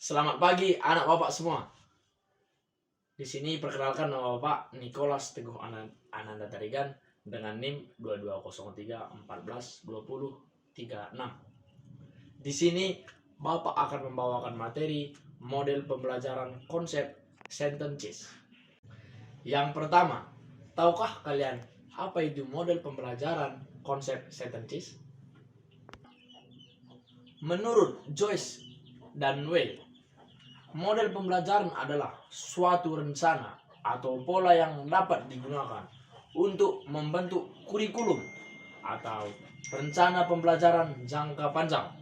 Selamat pagi anak bapak semua. Di sini perkenalkan nama bapak Nicholas Teguh Ananda Tarigan dengan NIM 2203142036. Di sini bapak akan membawakan materi model pembelajaran konsep sentences. Yang pertama, tahukah kalian apa itu model pembelajaran konsep sentences? Menurut Joyce dan Weil, model pembelajaran adalah suatu rencana atau pola yang dapat digunakan untuk membentuk kurikulum atau rencana pembelajaran jangka panjang,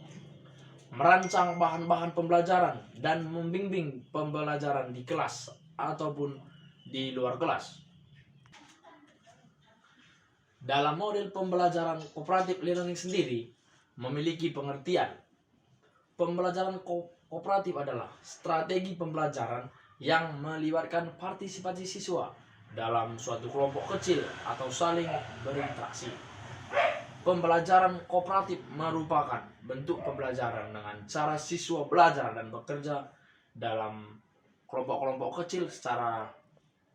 merancang bahan-bahan pembelajaran, dan membimbing pembelajaran di kelas ataupun di luar kelas. Dalam model pembelajaran cooperative learning sendiri memiliki pengertian. Pembelajaran kooperatif adalah strategi pembelajaran yang melibatkan partisipasi siswa dalam suatu kelompok kecil atau saling berinteraksi. Pembelajaran kooperatif merupakan bentuk pembelajaran dengan cara siswa belajar dan bekerja dalam kelompok-kelompok kecil secara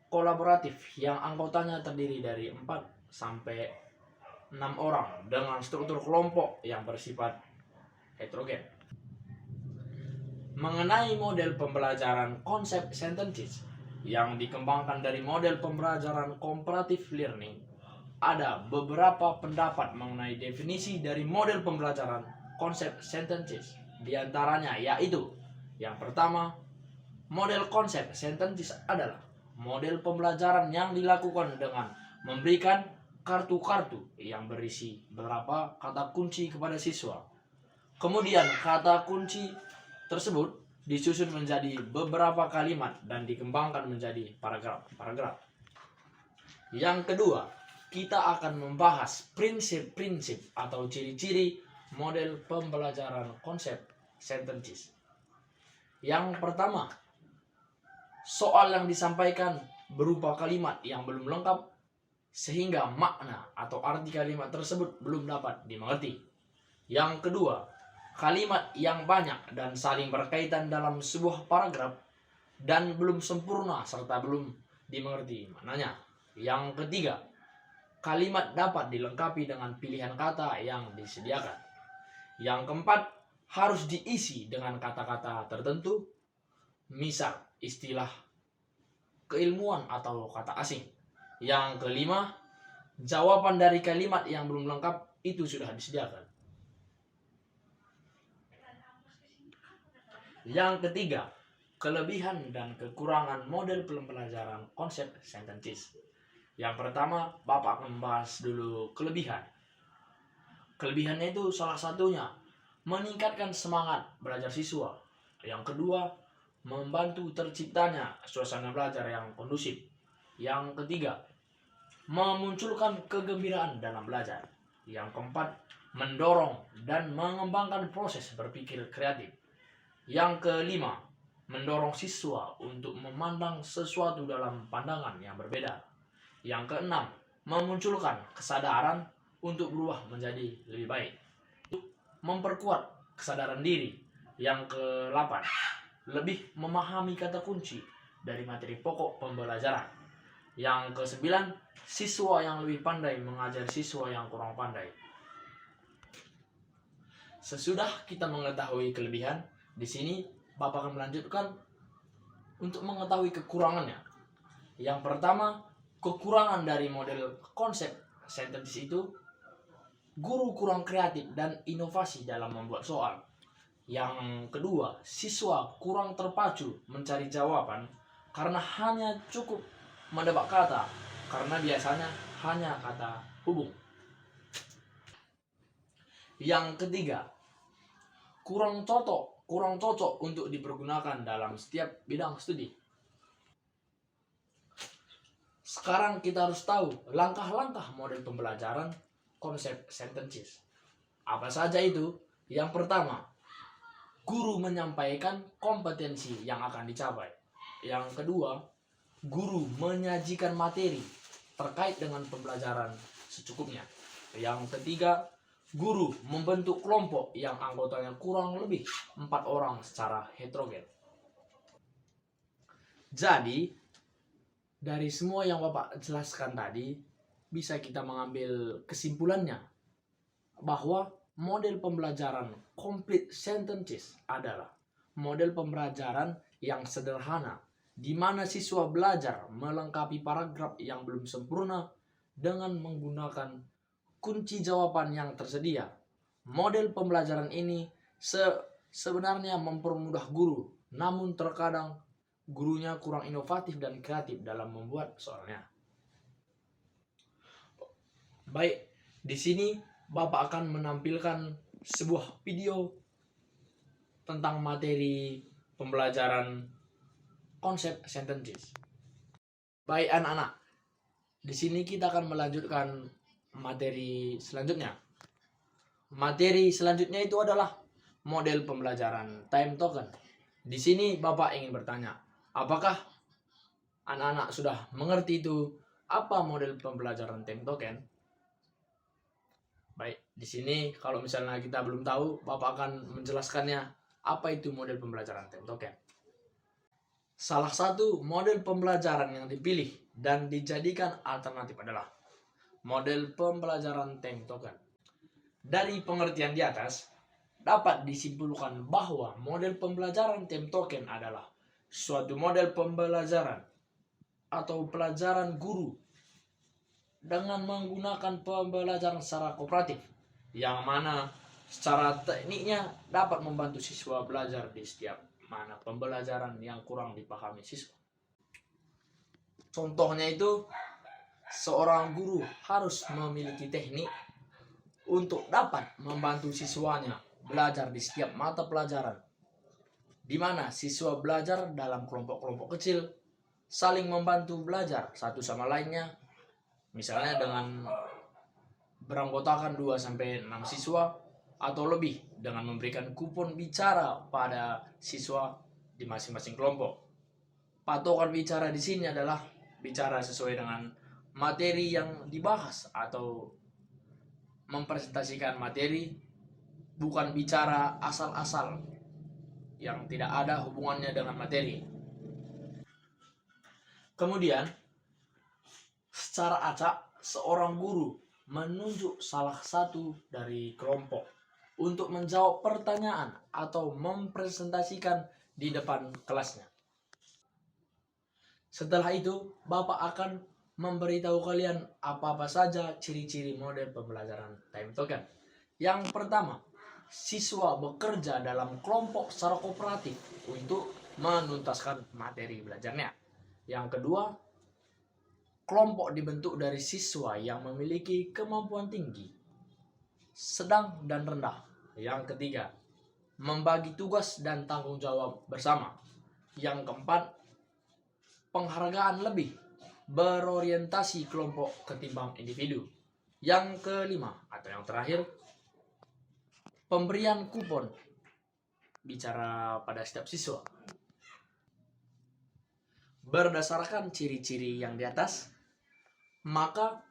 kolaboratif yang anggotanya terdiri dari 4 sampai 6 orang dengan struktur kelompok yang bersifat heterogen. Mengenai model pembelajaran konsep sentences yang dikembangkan dari model pembelajaran comparative learning, ada beberapa pendapat mengenai definisi dari model pembelajaran konsep sentences. Di antaranya yaitu, yang pertama, model konsep sentences adalah model pembelajaran yang dilakukan dengan memberikan kartu-kartu yang berisi beberapa kata kunci kepada siswa. Kemudian kata kunci tersebut disusun menjadi beberapa kalimat dan dikembangkan menjadi paragraf. Yang kedua, kita akan membahas prinsip-prinsip atau ciri-ciri model pembelajaran konsep sentences. Yang pertama, soal yang disampaikan berupa kalimat yang belum lengkap sehingga makna atau arti kalimat tersebut belum dapat dimengerti. Yang kedua, kalimat yang banyak dan saling berkaitan dalam sebuah paragraf dan belum sempurna serta belum dimengerti maknanya. Yang ketiga, kalimat dapat dilengkapi dengan pilihan kata yang disediakan. Yang keempat, harus diisi dengan kata-kata tertentu, misal istilah keilmuan atau kata asing. Yang kelima, jawaban dari kalimat yang belum lengkap itu sudah disediakan. Yang ketiga, kelebihan dan kekurangan model pembelajaran konsep sentences. Yang pertama, Bapak akan membahas dulu kelebihan. Kelebihannya itu salah satunya meningkatkan semangat belajar siswa. Yang kedua, membantu terciptanya suasana belajar yang kondusif. Yang ketiga, memunculkan kegembiraan dalam belajar. Yang keempat, mendorong dan mengembangkan proses berpikir kreatif. Yang kelima, mendorong siswa untuk memandang sesuatu dalam pandangan yang berbeda. Yang keenam, memunculkan kesadaran untuk berubah menjadi lebih baik. Memperkuat kesadaran diri. Yang ke-8, lebih memahami kata kunci dari materi pokok pembelajaran. Yang ke-9, siswa yang lebih pandai mengajar siswa yang kurang pandai. Sesudah kita mengetahui kelebihan, di sini Bapak akan melanjutkan untuk mengetahui kekurangannya. Yang pertama, kekurangan dari model konsep sentences itu, guru kurang kreatif dan inovasi dalam membuat soal. Yang kedua, siswa kurang terpacu mencari jawaban karena hanya cukup menebak kata, karena biasanya hanya kata hubung. Yang ketiga, kurang cocok untuk dipergunakan dalam setiap bidang studi. Sekarang kita harus tahu langkah-langkah model pembelajaran konsep sentences. Apa saja itu? Yang pertama, guru menyampaikan kompetensi yang akan dicapai. Yang kedua, guru menyajikan materi terkait dengan pembelajaran secukupnya. Yang ketiga, guru membentuk kelompok yang anggotanya kurang lebih 4 orang secara heterogen. Jadi, dari semua yang Bapak jelaskan tadi, bisa kita mengambil kesimpulannya bahwa model pembelajaran complete sentences adalah model pembelajaran yang sederhana, di mana siswa belajar melengkapi paragraf yang belum sempurna dengan menggunakan kunci jawaban yang tersedia. Model pembelajaran ini sebenarnya mempermudah guru, namun terkadang gurunya kurang inovatif dan kreatif dalam membuat soalnya. Baik, di sini Bapak akan menampilkan sebuah video tentang materi pembelajaran konsep sentences. Baik anak-anak, di sini kita akan melanjutkan materi selanjutnya. Materi selanjutnya itu adalah model pembelajaran time token. Di sini Bapak ingin bertanya, apakah anak-anak sudah mengerti itu apa model pembelajaran time token? Baik, di sini kalau misalnya kita belum tahu, Bapak akan menjelaskannya apa itu model pembelajaran time token. Salah satu model pembelajaran yang dipilih dan dijadikan alternatif adalah model pembelajaran time token. Dari pengertian di atas, dapat disimpulkan bahwa model pembelajaran time token adalah suatu model pembelajaran atau pelajaran guru dengan menggunakan pembelajaran secara kooperatif, yang mana secara tekniknya dapat membantu siswa belajar di setiap mana pembelajaran yang kurang dipahami siswa. Contohnya itu, seorang guru harus memiliki teknik untuk dapat membantu siswanya belajar di setiap mata pelajaran, di mana siswa belajar dalam kelompok-kelompok kecil, saling membantu belajar satu sama lainnya, misalnya dengan beranggotakan 2-6 siswa atau lebih dengan memberikan kupon bicara pada siswa di masing-masing kelompok. Patokan bicara di sini adalah bicara sesuai dengan materi yang dibahas atau mempresentasikan materi, bukan bicara asal-asal yang tidak ada hubungannya dengan materi. Kemudian, secara acak, seorang guru menunjuk salah satu dari kelompok untuk menjawab pertanyaan atau mempresentasikan di depan kelasnya. Setelah itu, Bapak akan memberitahu kalian apa-apa saja ciri-ciri model pembelajaran time token. Yang pertama, siswa bekerja dalam kelompok secara kooperatif untuk menuntaskan materi belajarnya. Yang kedua, kelompok dibentuk dari siswa yang memiliki kemampuan tinggi, sedang, dan rendah. Yang ketiga, membagi tugas dan tanggung jawab bersama. Yang keempat, penghargaan lebih berorientasi kelompok ketimbang individu. Yang kelima atau yang terakhir, pemberian kupon bicara pada setiap siswa. Berdasarkan ciri-ciri yang di atas, maka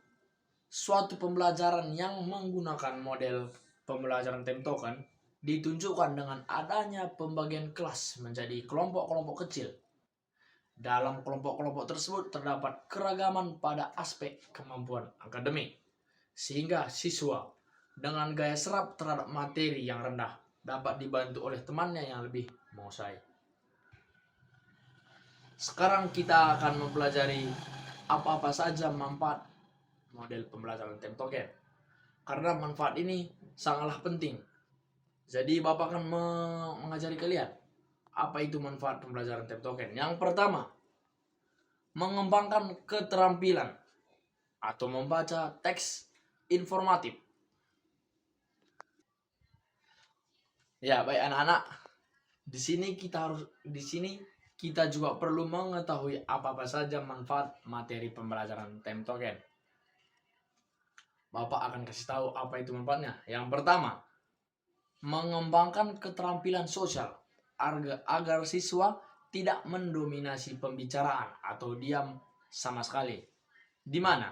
suatu pembelajaran yang menggunakan model pembelajaran time token ditunjukkan dengan adanya pembagian kelas menjadi kelompok-kelompok kecil. Dalam kelompok-kelompok tersebut terdapat keragaman pada aspek kemampuan akademik, sehingga siswa dengan gaya serap terhadap materi yang rendah dapat dibantu oleh temannya yang lebih menguasai. Sekarang kita akan mempelajari apa-apa saja manfaat model pembelajaran time token, karena manfaat ini sangatlah penting. Jadi Bapak akan mengajari kalian apa itu manfaat pembelajaran time token. Yang pertama, mengembangkan keterampilan atau membaca teks informatif. Ya, baik anak-anak. Di sini kita juga perlu mengetahui apa-apa saja manfaat materi pembelajaran time token. Bapak akan kasih tahu apa itu manfaatnya. Yang pertama, mengembangkan keterampilan sosial agar siswa tidak mendominasi pembicaraan atau diam sama sekali. Di mana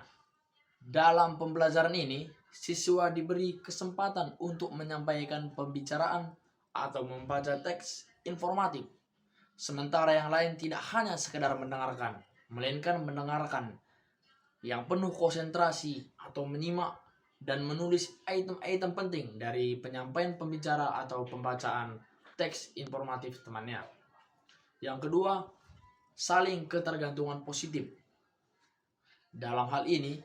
dalam pembelajaran ini siswa diberi kesempatan untuk menyampaikan pembicaraan atau membaca teks informatif Sementara yang lain tidak hanya sekedar mendengarkan, melainkan mendengarkan yang penuh konsentrasi atau menyimak dan menulis item-item penting dari penyampaian pembicara atau pembacaan teks informatif temannya. Yang kedua, saling ketergantungan positif. Dalam hal ini,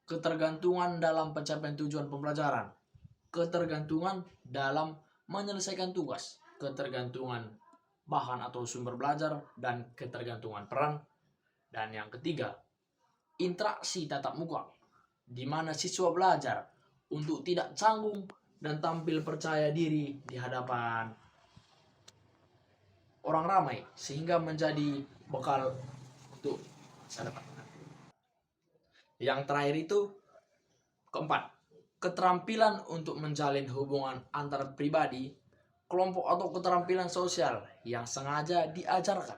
ketergantungan dalam pencapaian tujuan pembelajaran, ketergantungan dalam menyelesaikan tugas, ketergantungan bahan atau sumber belajar, dan ketergantungan peran. Dan yang ketiga, interaksi tatap muka, di mana siswa belajar untuk tidak canggung dan tampil percaya diri di hadapan orang ramai, sehingga menjadi bekal untuk masa depan. Yang terakhir itu, keempat, keterampilan untuk menjalin hubungan antar pribadi, kelompok atau keterampilan sosial yang sengaja diajarkan,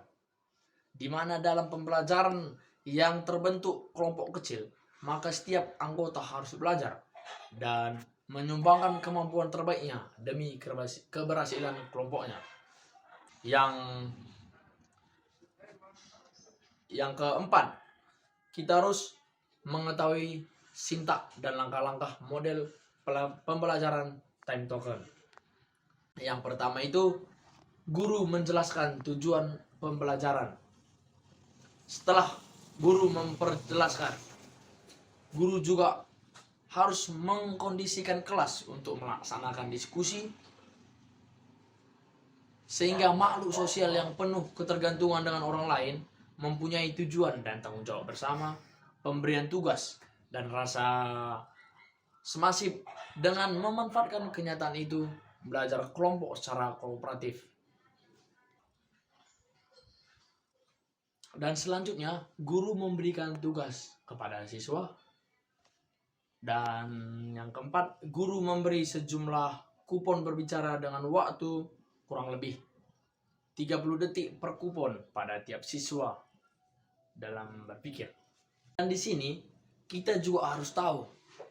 di mana dalam pembelajaran yang terbentuk kelompok kecil, maka setiap anggota harus belajar dan menyumbangkan kemampuan terbaiknya demi keberhasilan kelompoknya. Yang keempat, kita harus mengetahui sintak dan langkah-langkah model pembelajaran time token. Yang pertama itu, guru menjelaskan tujuan pembelajaran. Setelah guru memperjelaskan, guru juga harus mengkondisikan kelas untuk melaksanakan diskusi, sehingga makhluk sosial yang penuh ketergantungan dengan orang lain mempunyai tujuan dan tanggung jawab bersama, pemberian tugas, dan rasa semasif. Dengan memanfaatkan kenyataan itu, belajar kelompok secara kooperatif. Dan selanjutnya, guru memberikan tugas kepada siswa. Dan yang keempat, guru memberi sejumlah kupon berbicara dengan waktu kurang lebih 30 detik per kupon pada tiap siswa dalam berpikir. Dan di sini kita juga harus tahu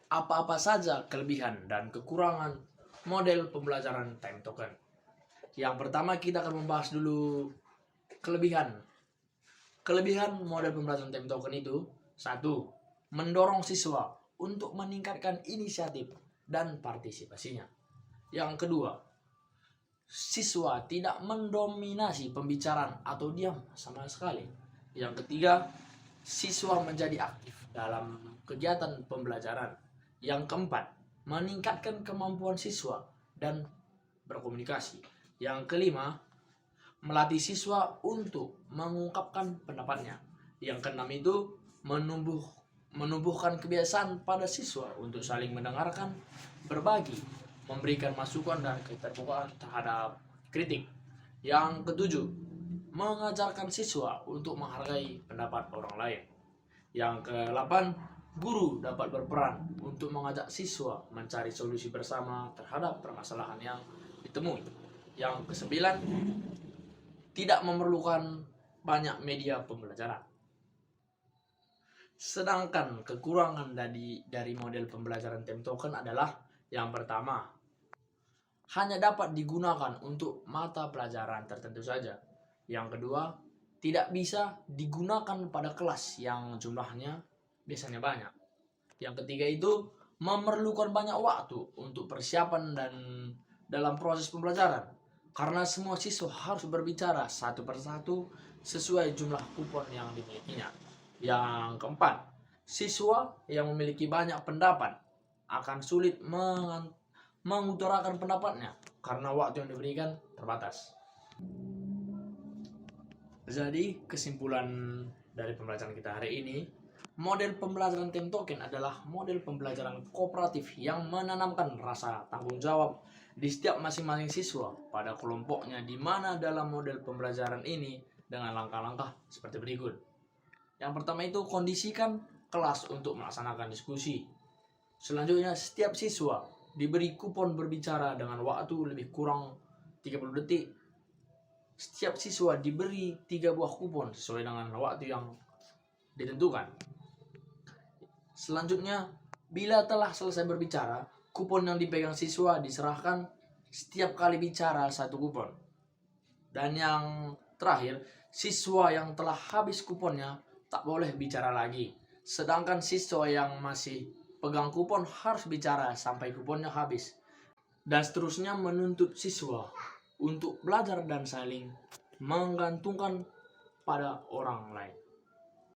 apa-apa saja kelebihan dan kekurangan model pembelajaran time token. Yang pertama, kita akan membahas dulu kelebihan. Kelebihan model pembelajaran time token itu, 1. Mendorong siswa untuk meningkatkan inisiatif dan partisipasinya. Yang kedua, siswa tidak mendominasi pembicaraan atau diam sama sekali. Yang ketiga, siswa menjadi aktif dalam kegiatan pembelajaran. Yang keempat, meningkatkan kemampuan siswa dan berkomunikasi. Yang kelima, melatih siswa untuk mengungkapkan pendapatnya. Yang keenam itu menumbuhkan kebiasaan pada siswa untuk saling mendengarkan, berbagi, memberikan masukan dan keterbukaan terhadap kritik. Yang ketujuh, mengajarkan siswa untuk menghargai pendapat orang lain. Yang ke-8, guru dapat berperan untuk mengajak siswa mencari solusi bersama terhadap permasalahan yang ditemui. Yang ke-9, tidak memerlukan banyak media pembelajaran. Sedangkan kekurangan dari model pembelajaran time token adalah, yang pertama, hanya dapat digunakan untuk mata pelajaran tertentu saja. Yang kedua, tidak bisa digunakan pada kelas yang jumlahnya biasanya banyak. Yang ketiga itu memerlukan banyak waktu untuk persiapan dan dalam proses pembelajaran, karena semua siswa harus berbicara satu persatu sesuai jumlah kupon yang dimilikinya. Yang keempat, siswa yang memiliki banyak pendapat akan sulit mengutarakan pendapatnya karena waktu yang diberikan terbatas. Jadi kesimpulan dari pembelajaran kita hari ini, model pembelajaran time token adalah model pembelajaran kooperatif yang menanamkan rasa tanggung jawab di setiap masing-masing siswa pada kelompoknya, di mana dalam model pembelajaran ini dengan langkah-langkah seperti berikut. Yang pertama itu, kondisikan kelas untuk melaksanakan diskusi. Selanjutnya, setiap siswa diberi kupon berbicara dengan waktu lebih kurang 30 detik. Setiap siswa diberi 3 buah kupon sesuai dengan waktu yang ditentukan. Selanjutnya, bila telah selesai berbicara, kupon yang dipegang siswa diserahkan setiap kali bicara 1 kupon. Dan yang Terakhir, siswa yang telah habis kuponnya tak boleh bicara lagi. Sedangkan siswa yang masih pegang kupon harus bicara sampai kuponnya habis. Dan seterusnya menuntut siswa untuk belajar dan saling menggantungkan pada orang lain.